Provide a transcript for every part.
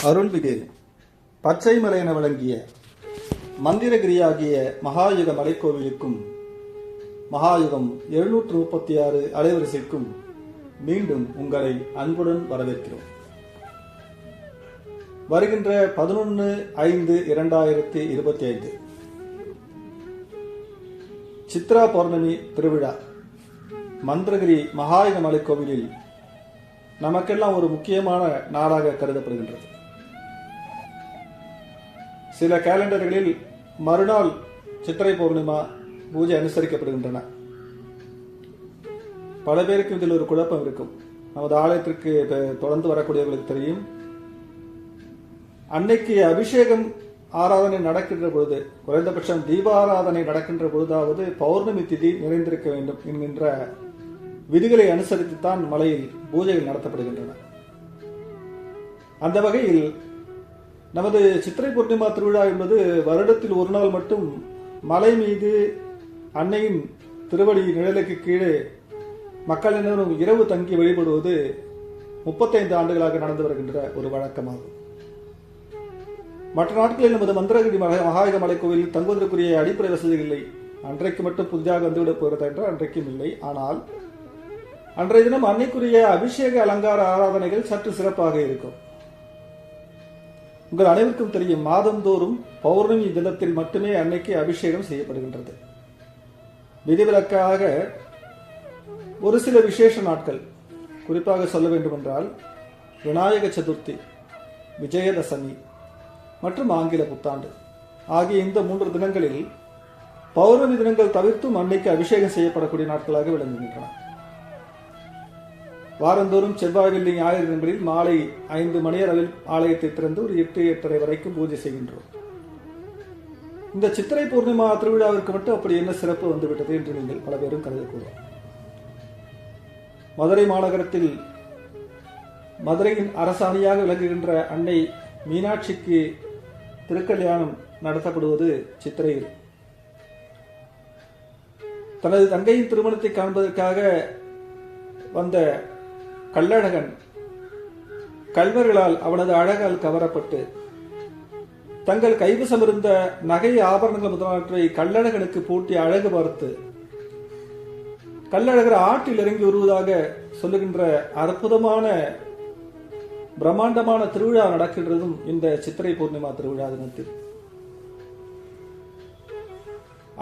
அருள்மிகு பச்சைமலை என வழங்கிய மந்திரகிரியாகிய மகாயுக மலைக்கோவிலுக்கும் மகாயுகம் 736 அலைவரிசைக்கும் மீண்டும் உங்களை அன்புடன் வரவேற்கிறோம். வருகின்ற 11/5/2025 சித்ரா பௌர்ணமி திருவிழா மந்திரகிரி மகாயுக மலைக்கோவிலில் நமக்கெல்லாம் ஒரு முக்கியமான நாளாக கருதப்படுகின்றது. சில கேலண்டர்களில் மறுநாள் சித்திரை பௌர்ணிமா பூஜை அனுசரிக்கப்படுகின்றன. பல பேருக்கு இதில் ஒரு குழப்பம் இருக்கும். நமது ஆலயத்திற்கு தொடர்ந்து வரக்கூடியவர்களுக்கு தெரியும், அன்னைக்கு அபிஷேகம் ஆராதனை நடக்கின்ற பொழுது, குறைந்தபட்சம் தீபாராதனை நடக்கின்ற பொழுதாவது பௌர்ணமி திதி நிறைந்திருக்க வேண்டும் என்கின்ற விதிகளை அனுசரித்துத்தான் மலையில் பூஜைகள் நடத்தப்படுகின்றன. அந்த வகையில் நமது சித்திரை பூர்ணிமா திருவிழா என்பது வருடத்தில் ஒரு நாள் மட்டும் மலை மீது அன்னையின் திருவடி நிழலுக்கு கீழே மக்கள் அனைவரும் இரவு தங்கி வழிபடுவது 35 ஆண்டுகளாக நடந்து வருகின்ற ஒரு வழக்கமாகும். மற்ற நாட்களில் நமது மந்திரகிரி மகாயுக மலைக்கோவிலில் தங்குவதற்குரிய அடிப்படை வசதிகள் இல்லை. அன்றைக்கு மட்டும் புதிதாக வந்துவிடப் போகிறது என்றால் அன்றைக்கும் இல்லை. ஆனால் அன்றைய தினம் அன்னைக்குரிய அபிஷேக அலங்கார ஆராதனைகள் சற்று சிறப்பாக இருக்கும். உங்கள் அனைவருக்கும் தெரியும், மாதந்தோறும் பௌர்ணமி தினத்தில் மட்டுமே அன்னைக்கு அபிஷேகம் செய்யப்படுகின்றது. விதிவிலக்காக ஒரு சில விசேஷ நாட்கள், குறிப்பாக சொல்ல வேண்டுமென்றால் விநாயக சதுர்த்தி, விஜயதசமி மற்றும் ஆங்கில புத்தாண்டு ஆகிய இந்த 3 தினங்களில் பௌர்ணமி தினங்கள் தவிர்த்தும் அன்னைக்கு அபிஷேகம் செய்யப்படக்கூடிய நாட்களாக விளங்குகின்றன. வாரந்தோறும் செவ்வாய், வெள்ளி, ஞாயிறு தினங்களில் மாலை 5 மணி அளவில் ஆலயத்தை திறந்து ஒரு 8-8:30 வரைக்கும் பூஜை செய்கின்றோம். இந்த சித்திரை பூர்ணிமா திருவிழாவிற்கு மட்டும் அப்படி என்ன சிறப்பு வந்துவிட்டது என்று நீங்கள் பல பேரும் கருதக்கூடும். மதுரை மாநகரத்தில் மதுரையின் அரசாணியாக விளங்குகின்ற அன்னை மீனாட்சிக்கு திருக்கல்யாணம் நடத்தப்படுவது சித்திரையில். தனது தங்கையின் திருமணத்தை காண்பதற்காக வந்த கள்ளழகன் கல்வர்களால் அவனது அழகால் கவரப்பட்டு தங்கள் கைவசம் இருந்த நகை ஆபரணங்கள் முதலானவற்றை கள்ளழகனுக்கு பூட்டி அழகு பார்த்து கள்ளழகர் ஆற்றில் இறங்கி வருவதாக சொல்லுகின்ற அற்புதமான பிரம்மாண்டமான திருவிழா நடக்கின்றதும் இந்த சித்திரை பூர்ணிமா திருவிழா தினத்தில்.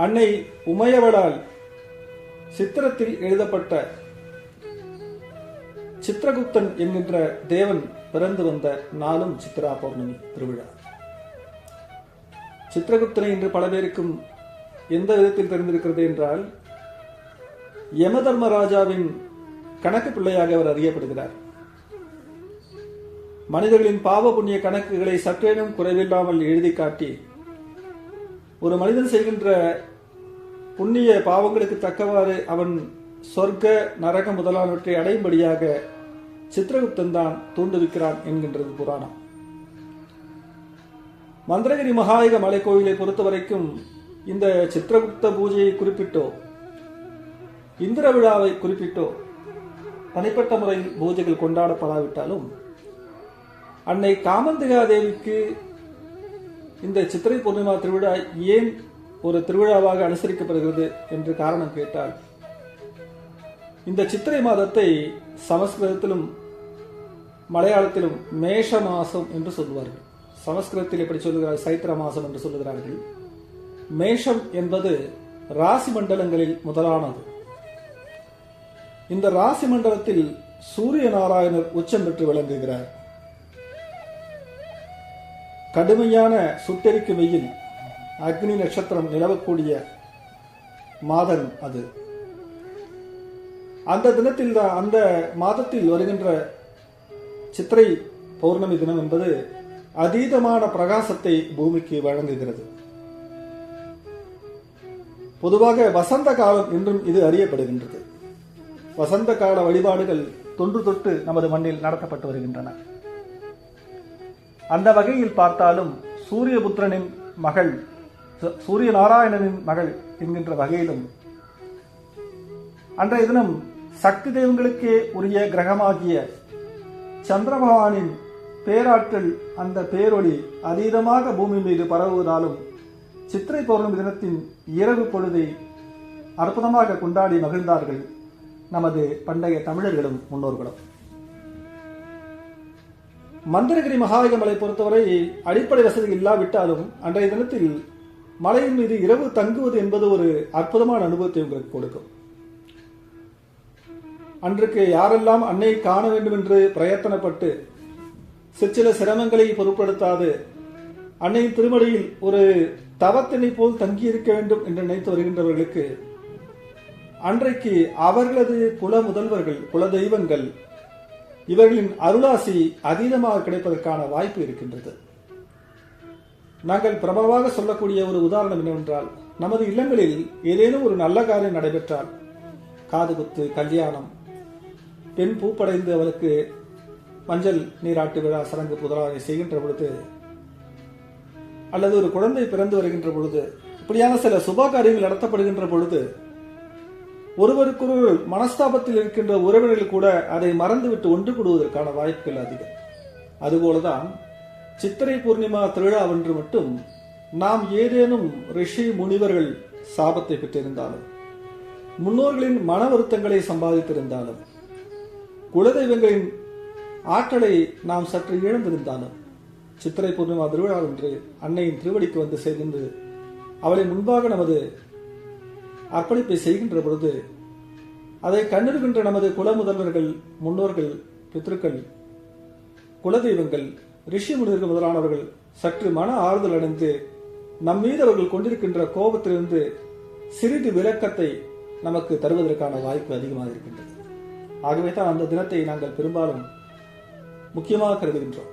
அன்னை உமையவளால் சித்திரத்தில் எழுதப்பட்ட சித்திரகுப்தன் என்கின்ற தேவன் பிறந்து வந்த நாளும் சித்ரா பௌர்ணமி திருவிழா. சித்திரகுப்தனை இன்று பல பேருக்கும் எந்த விதத்தில் தெரிந்திருக்கிறது என்றால், யமதர்மராஜாவின் கணக்கு பிள்ளையாக அவர் அறியப்படுகிறார். மனிதர்களின் பாவ புண்ணிய கணக்குகளை சற்றேனும் குறைவில்லாமல் எழுதி காட்டி ஒரு மனிதன் செய்கின்ற புண்ணிய பாவங்களுக்கு தக்கவாறு அவன் சொர்க்க நரக முதலானவற்றை அடையும்படியாக சித்திரகுப்தன் தான் தூண்டுவிக்கிறான் என்கின்றது புராணம். மந்திரகிரி மகாயுக மலைக்கோவிலை பொறுத்தவரைக்கும் இந்த சித்திரகுப்த பூஜையை குறிப்பிட்டோ இந்திர விழாவை குறிப்பிட்டோ தனிப்பட்ட முறையில் பூஜைகள் கொண்டாடப்படாவிட்டாலும், அன்னை காமந்திகா தேவிக்கு இந்த சித்திரை பூர்ணிமா திருவிழா ஏன் ஒரு திருவிழாவாக அனுசரிக்கப்படுகிறது என்று காரணம் கேட்டால், இந்த சித்திரை மாதத்தை சமஸ்கிருதத்திலும் மலையாளத்திலும் மேஷ மாசம் என்று சொல்லுவார்கள். சமஸ்கிருதத்தில் எப்படி சொல்லுகிறார்கள், சைத்திர மாசம் என்று சொல்லுகிறார்கள். மேஷம் என்பது ராசி மண்டலங்களில் முதலானது. இந்த ராசி மண்டலத்தில் சூரிய நாராயணர் உச்சம் பெற்று விளங்குகிறார். கடுமையான சுட்டெரிக்கும் வெயில், அக்னி நட்சத்திரம் நிலவக்கூடிய மாதம் அது. அந்த தினத்தில் தான், அந்த மாதத்தில் வருகின்ற சித்திரை பௌர்ணமி தினம் என்பது அதீதமான பிரகாசத்தை பூமிக்கு வழங்குகிறது. பொதுவாக வசந்த காலம் என்றும் இது அறியப்படுகின்றது. வசந்த கால வழிபாடுகள் தொன்று தொட்டு நமது மண்ணில் நடத்தப்பட்டு வருகின்றன. அந்த வகையில் பார்த்தாலும் சூரியபுத்திரனின் மகள், சூரிய நாராயணனின் மகள் என்கின்ற வகையிலும் அன்றைய தினம் சக்தி தெய்வங்களுக்கே உரிய கிரகமாகிய சந்திர பகவானின் பேராற்றல், அந்த பேரொளி அதீதமாக பூமி மீது பரவுவதாலும் சித்திரை பௌர்ணமி தினத்தின் இரவு பொழுதை அற்புதமாக கொண்டாடி மகிழ்ந்தார்கள் நமது பண்டைய தமிழர்களும் முன்னோர்களும். மந்திரகிரி மகாலிங்க மலை பொறுத்தவரை அடிப்படை வசதி இல்லாவிட்டாலும் அன்றைய தினத்தில் மலையின் மீது இரவு தங்குவது என்பது ஒரு அற்புதமான அனுபவத்தை உங்களுக்கு கொடுக்கும். அன்றைக்கு யாரெல்லாம் அன்னை காண வேண்டும் என்று பிரயத்தனப்பட்டு சிற்சில சிரமங்களை பொருட்படுத்தாது அன்னையின் திருமடியில் ஒரு தவத்தினை போல் தங்கியிருக்க வேண்டும் என்று நினைத்து வருகின்றவர்களுக்கு அன்றைக்கு அவர்களது குல முதல்வர்கள், குல தெய்வங்கள் இவர்களின் அருளாசி அதீதமாக கிடைப்பதற்கான வாய்ப்பு இருக்கின்றது. நாங்கள் பிரபலமாக சொல்லக்கூடிய ஒரு உதாரணம் என்னவென்றால், நமது இல்லங்களில் ஏதேனும் ஒரு நல்ல காரியம் நடைபெற்றால், காது குத்து, கல்யாணம், பெண் பூப்படைந்து அவளுக்கு மஞ்சள் நீராட்டு விழா சடங்கு முதலாக செய்கின்ற பொழுது, அல்லது ஒரு குழந்தை பிறந்து வருகின்ற பொழுது, இப்படியான சில சுப காரியங்கள் நடத்தப்படுகின்ற பொழுது ஒருவருக்கொருவர் மனஸ்தாபத்தில் இருக்கின்ற உறவினர்கள் கூட அதை மறந்துவிட்டு ஒன்று கூடுவதற்கான வாய்ப்புகள் அதிகம். அதுபோலதான் சித்திரை பூர்ணிமா திருவிழாவன்று மட்டும் நாம் ஏதேனும் ரிஷி முனிவர்கள் சாபத்தை பெற்றிருந்தாலும், முன்னோர்களின் மன வருத்தங்களை சம்பாதித்திருந்தாலும், குலதெய்வங்களின் ஆற்றலை நாம் சற்று இழந்திருந்தாலும், சித்திரை பூர்ணிமா திருவிழாவன்று அன்னையின் திருவடிக்கு வந்து சேர்ந்து அவளை முன்பாக நமது அர்ப்பணிப்பை செய்கின்ற பொழுது அதை கண்ணிருக்கின்ற நமது குல முதல்வர்கள், முன்னோர்கள், பித்ருக்கள், குலதெய்வங்கள், ரிஷி முனிவர்கள் முதலானவர்கள் சற்று மன ஆறுதல் அடைந்து நம் மீது அவர்கள் கொண்டிருக்கின்ற கோபத்திலிருந்து சிறிது விளக்கத்தை நமக்கு தருவதற்கான வாய்ப்பு அதிகமாக இருக்கின்றது. ஆகவே தான் அந்த தினத்தை நாங்கள் பெரும்பாலும் முக்கியமாக கருதுகின்றோம்.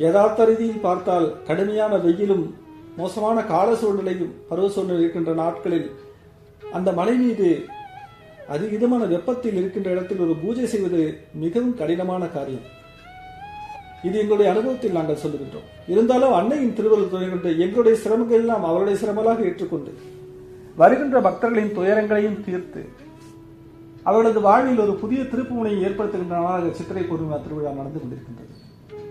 யதார்த்த ரீதியில் பார்த்தால் கடுமையான வெயிலும் மோசமான கால சூழ்நிலையும் பருவ சூழ்நிலை இருக்கின்ற நாட்களில் அந்த மலை மீது அதிகமான வெப்பத்தில் இருக்கின்ற இடத்தில் ஒரு பூஜை செய்வது மிகவும் கடினமான காரியம். இது எங்களுடைய அனுபவத்தில் நாங்கள் சொல்லுகின்றோம். இருந்தாலும் அன்னையின் திருவருள் துணை கொண்டு எங்களுடைய சிரமங்கள் எல்லாம் அவருடைய சிரமங்களாக ஏற்றுக்கொண்டு வருகின்ற பக்தர்களின் துயரங்களையும் தீர்த்து அவர்களது வாழ்வில் ஒரு புதிய திருப்பு முனையை ஏற்படுத்துகின்ற நாளாக சித்திரை பூர்ணிமா திருவிழா நடந்து கொண்டிருக்கின்றது.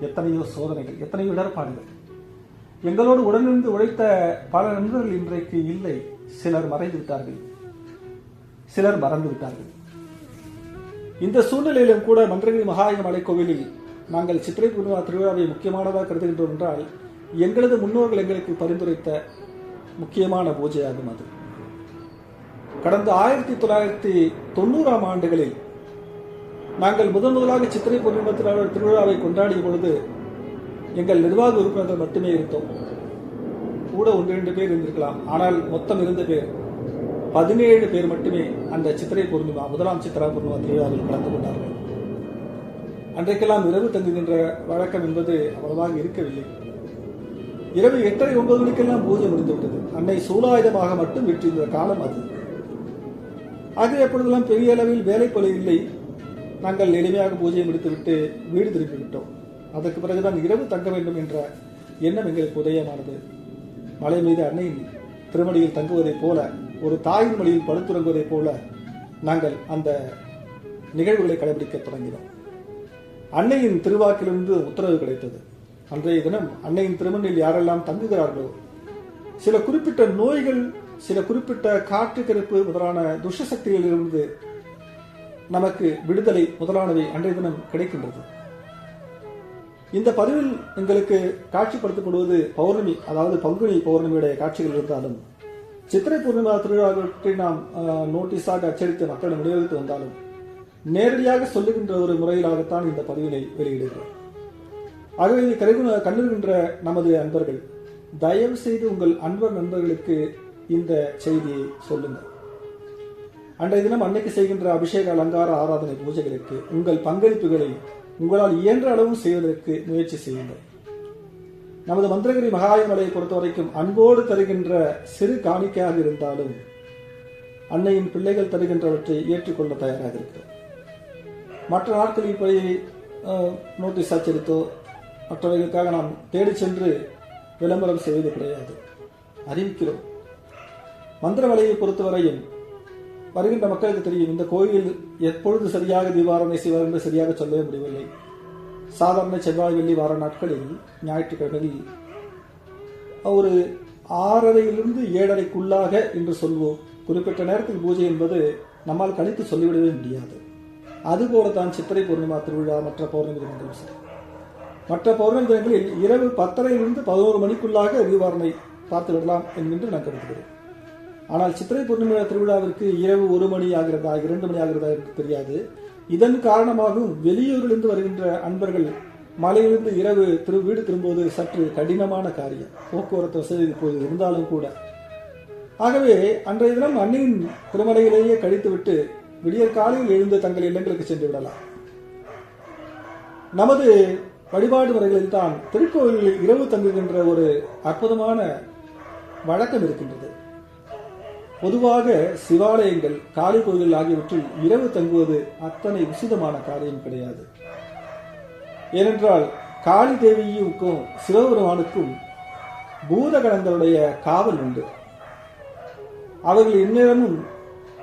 எத்தனையோ சோதனைகள், எத்தனையோ இடர்பாடுகள். எங்களோடு உடனிருந்து உழைத்த பல நண்பர்கள் இன்றைக்கு இல்லை. சிலர் மறைந்து விட்டார்கள், சிலர் மறந்து விட்டார்கள். இந்த சூழ்நிலையிலும் கூட மந்திரகிரி மகாலிங்க மலை கோவிலில் நாங்கள் சித்திரை பூர்ணிமா திருவிழாவை முக்கியமானதாக கருதுகின்றோம் என்றால், எங்களது முன்னோர்கள் எங்களுக்கு பரிந்துரைத்த முக்கியமான பூஜையாகும் அது. கடந்த 1990ஆம் ஆண்டுகளில் நாங்கள் முதலாக சித்திரை பூர்ணிமா திருவிழாவை கொண்டாடிய பொழுது எங்கள் நிர்வாக உறுப்பினர்கள் மட்டுமே இருந்தோம். கூட 1-2 பேர் இருந்திருக்கலாம். ஆனால் மொத்தம் இருந்த பேர் 17 பேர் மட்டுமே அந்த சித்திரை பூர்ணிமா, முதலாம் சித்திரா பூர்ணிமா திருவிழாவில் கலந்து கொண்டார்கள். அன்றைக்கெல்லாம் இரவு தங்குகின்ற வழக்கம் என்பது அவ்வளவாக இருக்கவில்லை. இரவு 8:30-9 மணிக்கெல்லாம் பூஜை முடிந்துவிட்டது. அன்னை சூலாயுதமாக மட்டும் விற்றிருந்த காலம் அது. ஆகிய எப்பொழுதெல்லாம் பெரிய அளவில் வேலைப்பளு இல்லை. நாங்கள் எளிமையாக பூஜையை முடித்துவிட்டு வீடு திரும்பிவிட்டோம். அதற்கு பிறகுதான் இரவு தங்க வேண்டும் என்ற எண்ணம் எங்களுக்கு உதயமானது. மலை மீது அன்னையின் திருமடியில் தங்குவதைப் போல, ஒரு தாயின் மடியில் படுத்துறங்குவதைப் போல நாங்கள் அந்த நிகழ்வுகளை கடைபிடிக்க தொடங்கினோம். அன்னையின் திருவாக்கிலிருந்து உத்தரவு கிடைத்தது. அன்றைய தினம் அன்னையின் திருமணில் யாரெல்லாம் தங்குகிறார்களோ, சில குறிப்பிட்ட நோய்கள், சில குறிப்பிட்ட காற்று கருப்பு முதலான துஷ்ட சக்திகளிலிருந்து நமக்கு விடுதலை முதலானவை அன்றைய தினம் கிடைக்கின்றது. இந்த பதிவில் எங்களுக்கு காட்சிப்படுத்தப்படுவது பௌர்ணமி, அதாவது பங்குனி பௌர்ணமியுடைய காட்சிகள் இருந்தாலும், சித்திரை பூர்ணிமா திருவிழாவை நாம் நோட்டீஸாக அச்சடித்து மக்களிடம் விநியோகித்து வந்தாலும், நேரடியாக சொல்லுகின்ற ஒரு முறையிலாகத்தான் இந்த பதிவினை வெளியிடுகிறோம். ஆகவே இதை கண்டிருக்கின்ற நமது அன்பர்கள், தயவு செய்து உங்கள் அன்பர் நண்பர்களுக்கு இந்த செய்தியை சொல்லுங்கள். அன்றைய தினம் அன்னைக்கு செய்கின்ற அபிஷேக அலங்கார ஆராதனை பூஜைகளுக்கு உங்கள் பங்களிப்புகளை உங்களால் இயன்ற அளவு செய்வதற்கு முயற்சி செய்யுங்கள். நமது மந்திரகிரி மகாலிங்க மலையை பொறுத்த வரைக்கும் அன்போடு தருகின்ற சிறு காணிக்கையாக இருந்தாலும் அன்னையின் பிள்ளைகள் தருகின்றவற்றை ஏற்றுக்கொள்ள தயாராக இருக்கிறோம். மற்ற நாட்களில் போய் நோட்டீஸ் அச்சடித்தோ மற்றவர்களுக்காக நாம் தேடி சென்று விளம்பரம் செய்வது கிடையாது. அறிவிக்கிறோம். மந்திரமலையை பொறுத்தவரையும் வருகின்ற மக்களுக்கு தெரியும், இந்த கோயிலில் எப்பொழுது சரியாக தீபாராதனை செய்வார் என்று சரியாக சொல்லவே முடியவில்லை. சாதாரண செவ்வாய் வெள்ளி வார நாட்களில் ஞாயிற்றுக்கிழமையில் ஒரு 6:30 7:30 என்று சொல்வோம். குறிப்பிட்ட நேரத்தில் பூஜை என்பது நம்மால் கணித்து சொல்லிவிடவே முடியாது. அதுபோலத்தான் சித்திரை பூர்ணிமா திருவிழா மற்ற பௌர்ணமி தினங்களும் சரி. மற்ற பௌர்ணமி தினங்களில் இரவு 10:30 11 மணிக்குள்ளாக தீபாவளை பார்த்து விடலாம் என்கின்ற நான் கருதுகிறேன். ஆனால் சித்திரை பூர்ணிமா திருவிழாவிற்கு இரவு 1 மணி ஆகிறதா 2 மணி ஆகிறதா எனக்கு தெரியாது. இதன் காரணமாகவும் வெளியூரிலிருந்து வருகின்ற அன்பர்கள் மலையிலிருந்து இரவு வீடு திரும்புவது சற்று கடினமான காரியம். போக்குவரத்து வசதி இப்போது இருந்தாலும் கூட. ஆகவே அன்றைய தினம் அன்னையின் திருமலையிலேயே கழித்துவிட்டு விடியற் காலையில் எழுந்து தங்கள் இல்லங்களுக்கு சென்று விடலாம். நமது வழிபாடு முறைகளில் தான் திருக்கோயிலில் இரவு தங்குகின்ற ஒரு அற்புதமான வழக்கம் இருக்கின்றது. பொதுவாக சிவாலயங்கள், காளி கோயில் ஆகியவற்றில் இரவு தங்குவது அத்தனை உசிதமான காரியம் கிடையாது. ஏனென்றால் காளி தேவியுக்கும் சிவபெருமானுக்கும் பூதகணங்களுடைய காவல் உண்டு. அவர்கள் இந்நேரமும்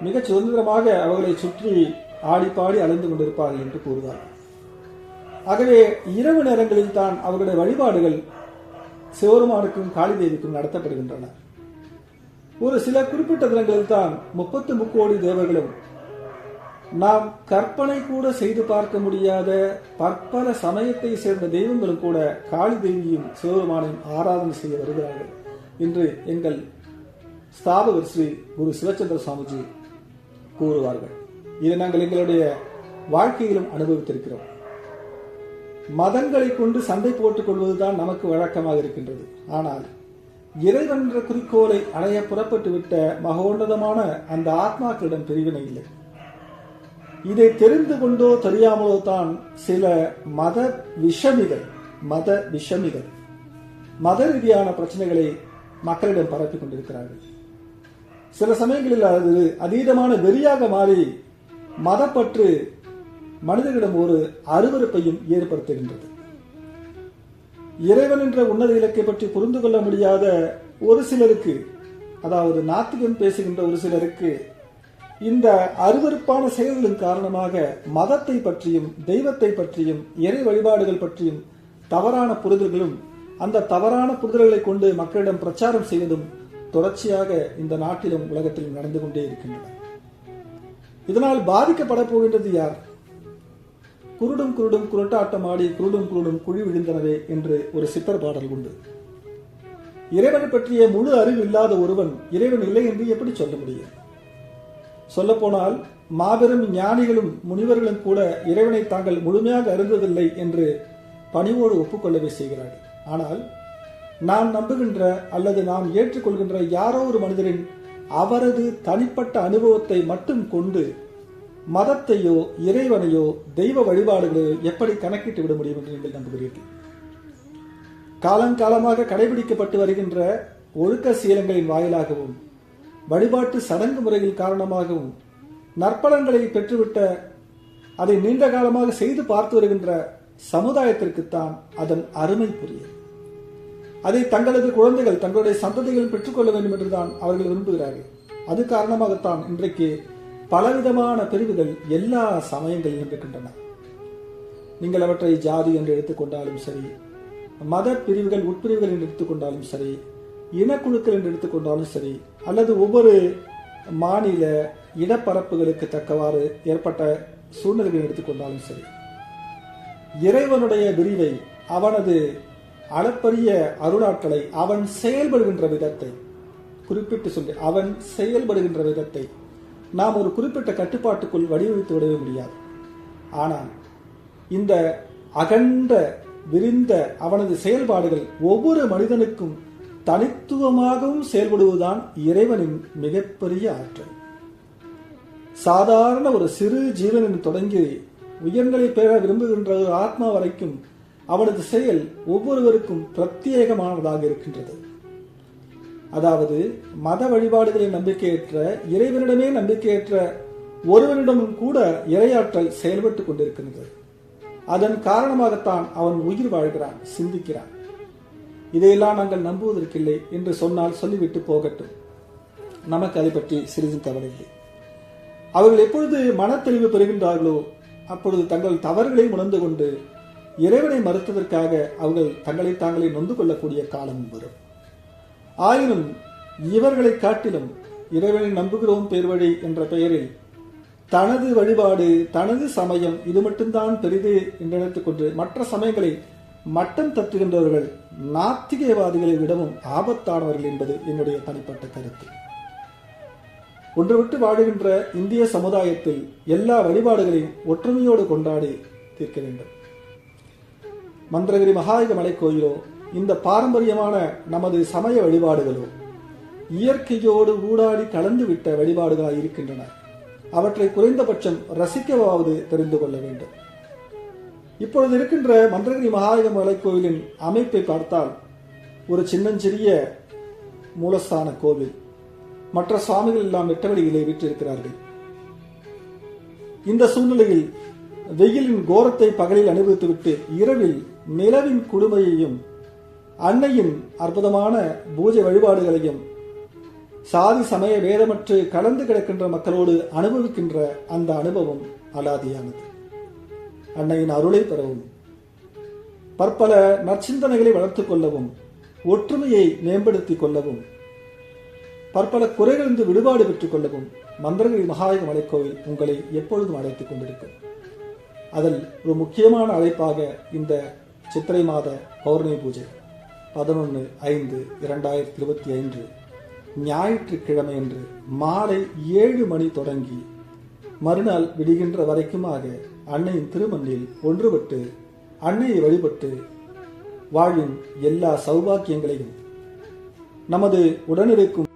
மிகச் சுதந்திரமாக அவர்களை சுற்றி ஆடிப்பாடி அலைந்து கொண்டிருப்பார்கள் என்று கூறுவார்கள். ஆகவே இரவு நேரங்களில் தான் அவர்களுடைய வழிபாடுகள் சிவபெருமானுக்கும் காளி தேவிக்கும் நடத்தப்படுகின்றன. ஒரு சில குறிப்பிட்ட தினங்களில் தான் 33 கோடி தேவர்களும் நாம் கற்பனை கூட செய்து பார்க்க முடியாத பற்பல சமயத்தை சேர்ந்த தெய்வங்களும் கூட காளி தேவியும் சிவபெருமானையும் ஆராதனை செய்ய வருகிறார்கள் என்று எங்கள் ஸ்தாபகர் ஸ்ரீ குரு சிவச்சந்திர சுவாமிஜி கூறுவார்கள். இதை நாங்கள் எங்களுடைய வாழ்க்கையிலும் அனுபவித்திருக்கிறோம். மதங்களை கொண்டு சண்டை போட்டுக் கொள்வதுதான் நமக்கு வழக்கமாக இருக்கின்றது. ஆனால் இறைவன் என்ற குறிக்கோளை அடைய புறப்பட்டு விட்ட மகோன்னதமான அந்த ஆத்மாக்களிடம் பிரிவினை இல்லை. இதை தெரிந்து கொண்டோ தெரியாமலோ தான் சில மத விஷமிகள் மத ரீதியான பிரச்சனைகளை மக்களிடம் பரப்பிக் கொண்டிருக்கிறார்கள். சில சமயங்களில் அது அதீதமான வெறியாக மாறி மதப்பற்று மனிதர்களிடம் ஒரு அருவருப்பையும் ஏற்படுத்துகின்றது. இறைவன் என்ற உன்னத இலக்கை பற்றி புரிந்து கொள்ள முடியாத ஒரு சிலருக்கு, அதாவது நாத்திகம் பேசுகின்ற ஒரு சிலருக்கு, இந்த அருவருப்பான செயல்களின் காரணமாக மதத்தை பற்றியும் தெய்வத்தை பற்றியும் இறை வழிபாடுகள் பற்றியும் தவறான புரிதல்களும் அந்த தவறான புரிதல்களை கொண்டு மக்களிடம் பிரச்சாரம் செய்வதும் தொடர்ச்சியாக இந்த நாட்டிலும் உலகத்திலும் நடந்து கொண்டே இருக்கின்றன. இதனால் பாதிக்கப்பட போகின்றது யார்? குருடும் குருடும் குருட்டாட்டம் ஆடி குருடும் குருடும் குழி விழுந்தனவே என்று ஒரு சித்தர் பாடல் உண்டு. இறைவனை பற்றிய முழு அறிவு இல்லாத ஒருவன் இறைவன் இல்லை என்று எப்படி சொல்ல முடியும்? சொல்லப்போனால் மாபெரும் ஞானிகளும் முனிவர்களும் கூட இறைவனை தாங்கள் முழுமையாக அறிந்ததில்லை என்று பணிவோடு ஒப்புக்கொள்ளவே செய்கிறார்கள். ஆனால் நாம் நம்புகின்ற அல்லது நாம் ஏற்றுக்கொள்கின்ற யாரோ ஒரு மனிதரின் அவரது தனிப்பட்ட அனுபவத்தை மட்டும் கொண்டு மதத்தையோ இறைவனையோ தெய்வ வழிபாடுகளையோ எப்படி கணக்கிட்டு விட முடியும் என்று நீங்கள் நம்புகிறீர்கள்? காலங்காலமாக கடைபிடிக்கப்பட்டு வருகின்ற ஒழுக்க சீலங்களின் வாயிலாகவும் வழிபாட்டு சடங்கு முறைகள் காரணமாகவும் நற்பலன்களை பெற்றுவிட்ட அதை நீண்ட காலமாக செய்து பார்த்து வருகின்ற சமுதாயத்திற்குத்தான் அதன் அருமை புரியும். அதை தங்களது குழந்தைகள் தங்களுடைய சந்ததிகள் பெற்றுக்கொள்ள வேண்டும் என்றுதான் அவர்கள் விரும்புகிறார்கள். அது காரணமாகத்தான் இன்றைக்கு பலவிதமான பிரிவுகள் எல்லா சமயங்களிலும் இருக்கின்றன. நீங்கள் அவற்றை ஜாதி என்று எடுத்துக்கொண்டாலும் சரி, மத பிரிவுகள் உட்பிரிவுகள் என்று எடுத்துக்கொண்டாலும் சரி, இனக்குழுக்கள் என்று எடுத்துக்கொண்டாலும் சரி, அல்லது ஒவ்வொரு மாநில இடப்பரப்புகளுக்கு தக்கவாறு ஏற்பட்ட சூழ்நிலைகளை எடுத்துக்கொண்டாலும் சரி, இறைவனுடைய விரிவை, அவனது அளப்பரிய அருளாற்றலை, அவன் செயல்படுகின்ற விதத்தை குறிப்பிட்டு சொல்லி அவன் செயல்படுகின்ற விதத்தை நாம் ஒரு குறிப்பிட்ட கட்டுப்பாட்டுக்குள் வடிவமைத்து விடவே முடியாது. ஆனால் இந்த அகண்ட விரிந்த அவனது செயல்பாடுகள் ஒவ்வொரு மனிதனுக்கும் தனித்துவமாகவும் செயல்படுவதுதான் இறைவனின் மிகப்பெரிய ஆற்றல். சாதாரண ஒரு சிறு ஜீவனின் தொடங்கி உயர்நிலை பெற விரும்புகின்ற ஒரு ஆத்மா வரைக்கும் அவனது செயல் ஒவ்வொருவருக்கும் பிரத்யேகமானதாக இருக்கின்றது. அதாவது மத வழிபாடுகளின் நம்பிக்கையற்ற, இறைவனிடமே நம்பிக்கையற்ற ஒருவனிடமும் கூட இறையாற்றல் செயல்பட்டுக் கொண்டிருக்கின்றது. அதன் காரணமாகத்தான் அவன் உயிர் வாழ்கிறான், சிந்திக்கிறான். இதையெல்லாம் நாங்கள் நம்புவதற்கில்லை என்று சொன்னால் சொல்லிவிட்டு போகட்டும், நமக்கு அதை பற்றி சிறிது கவலை இல்லை. அவர்கள் எப்பொழுது மன தெளிவு பெறுகின்றார்களோ அப்பொழுது தங்கள் தவறுகளை உணர்ந்து கொண்டு இறைவனை மறுத்ததற்காக அவர்கள் தங்களை தாங்களே நொந்து கொள்ளக்கூடிய காலம் வரும். ஆயினும் இவர்களை காட்டிலும் இறைவனை நம்புகிறோம் பேர்வழி என்ற பெயரில் தனது வழிபாடு, தனது சமயம் இது மட்டும்தான் பெரிது என்று நினைத்துக் கொண்டு மற்ற சமயங்களை மட்டம் தட்டுகின்றவர்கள் நாத்திகவாதிகளை விடவும் ஆபத்தானவர்கள் என்பது என்னுடைய தனிப்பட்ட கருத்து. ஒன்று விட்டு வாழுகின்ற இந்திய சமுதாயத்தில் எல்லா வழிபாடுகளையும் ஒற்றுமையோடு கொண்டாடி தீர்க்க வேண்டும். மந்திரகிரி மகாயுக மலைக்கோயிலோ இந்த பாரம்பரியமான நமது சமய வழிபாடுகளோ இயற்கையோடு ஊடாடி கலந்துவிட்ட வழிபாடுகளாக இருக்கின்றன. அவற்றை குறைந்தபட்சம் ரசிக்கவாவது தெரிந்து கொள்ள வேண்டும். இப்பொழுது இருக்கின்ற மந்திரகிரி மகாயுக மலைக்கோயிலின் அமைப்பை பார்த்தால் ஒரு சின்னஞ்சிறிய மூலஸ்தான கோவில், மற்ற சுவாமிகள் எல்லாம் வெட்டவெளியிலே வீற்றிருக்கிறார்கள். இந்த சூழ்நிலையில் வெயிலின் கோரத்தை பகலில் அனுபவித்துவிட்டு இரவில் நிலவின் குளுமையையும் அன்னையின் அற்புதமான பூஜை வழிபாடுகளையும் சாதி சமய வேதமற்று கலந்து கிடக்கின்ற மக்களோடு அனுபவிக்கின்ற அந்த அனுபவம் அலாதியானது. அன்னையின் அருளை பெறவும், பற்பல நற்சிந்தனைகளை வளர்த்துக் கொள்ளவும், ஒற்றுமையை மேம்படுத்திக் கொள்ளவும், பற்பல குறைகளிலிருந்து விடுபாடு பெற்றுக் கொள்ளவும் மந்திரகிரி மகாயுக மலைக்கோவில் உங்களை எப்பொழுதும் அழைத்துக் கொண்டிருக்கும். அதில் ஒரு முக்கியமான அழைப்பாக இந்த சித்திரை மாத பௌர்ணமி பூஜை 11/5/2025 ஞாயிற்றுக்கிழமை அன்று மாலை 7 மணி தொடங்கி மறுநாள் விடுகின்ற வரைக்குமாக அன்னையின் திருமண்ணில் ஒன்றுபட்டு அன்னையை வழிபட்டு வாழ்வின் எல்லா சௌபாக்கியங்களையும் நமது உடனிருக்கும்